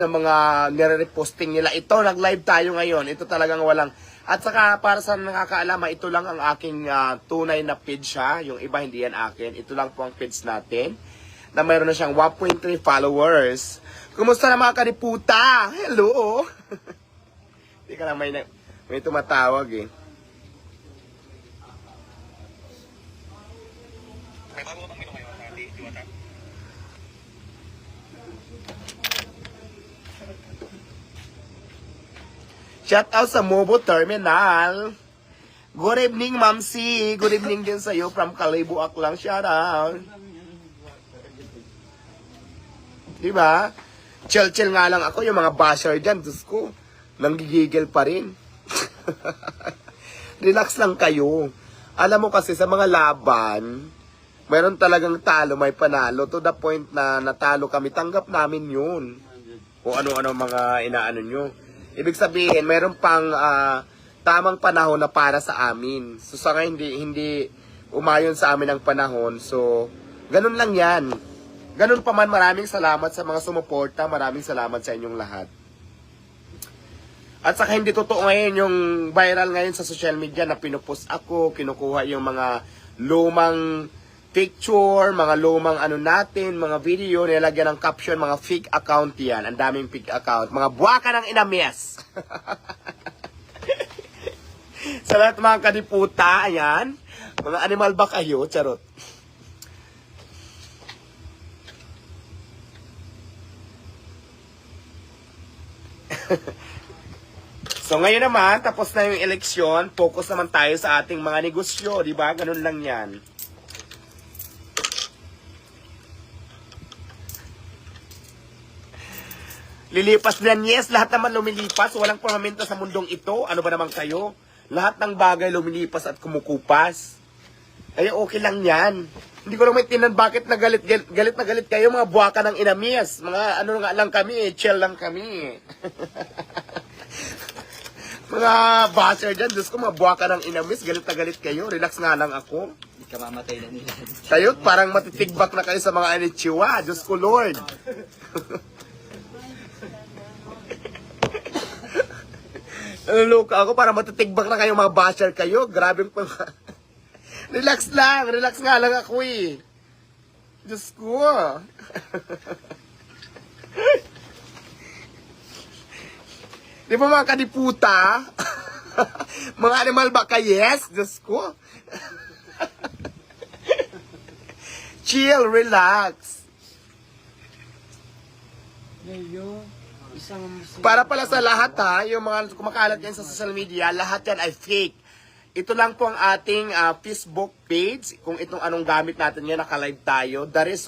ng mga nire-reposting nila. Ito, nag-live tayo ngayon. Ito talagang walang. At saka, para sa nakakaalama, ito lang ang aking tunay na page ha. Yung iba, hindi yan akin. Ito lang po ang page natin. Na mayroon na siyang 1.3 followers. Kumusta na mga kaniputa? Hello! Hindi ka lang may tumatawag eh. May bago bang menu ngayon, Diwata? Shout out sa Mobo Terminal. Good evening, Ma'am C. Good evening din sa iyo from Kalibu Aklang. Shout out. Diba? Chill-chill nga lang ako. Yung mga basher dyan, Diyos ko, nanggigigil pa rin. Relax lang kayo. Alam mo kasi sa mga laban, mayroon talagang talo, may panalo. To the point na natalo kami, tanggap namin yun. O ano-ano mga inaano nyo. Ibig sabihin, mayroon pang tamang panahon na para sa amin. So sa ngayon, hindi umayon sa amin ang panahon. So, ganun lang yan. Ganun pa man, maraming salamat sa mga sumuporta. Maraming salamat sa inyong lahat. At saka hindi totoo ngayon yung viral ngayon sa social media na pinupost ako, kinukuha yung mga lumang picture, mga lumang ano natin, mga video, nilagyan ng caption, mga fake account yan. Ang daming fake account. Mga buwaka ng inamies. Sa lahat mga kaniputa, ayan. Mga animal ba kayo? Charot. So ngayon naman, tapos na yung eleksyon, focus naman tayo sa ating mga negosyo, di ba? Ganun lang yan. Lilipas din, yes, lahat naman lumilipas, walang permanente sa mundong ito. Ano ba naman kayo? Lahat ng bagay lumilipas at kumukupas. Kaya okay lang yan. Hindi ko lang maintindihan bakit galit na galit kayo, mga buwaka ng inamis. Mga ano nga lang kami, chill lang kami. Mga basher dyan, Diyos ko, mga buwaka ng inamis, galit na galit kayo. Relax nga lang ako. Hindi ka mamatay na nila. Kayo, parang matitigbak na kayo sa mga anichiwa. Diyos ko, Lord. Naluloka ako, parang matitigbak na kayo, mga basher kayo. Grabe pa. Relax lang, relax nga lang ako eh. Diyos ko. Di ba mga kaniputa? Mga animal ba kayo? Yes, Diyos ko. Chill, relax. Para pala sa lahat ha, yung mga kumakalat yan sa social media, lahat yan ay fake. Ito lang po ang ating Facebook page. Kung itong anong gamit natin yan, naka-live tayo. That is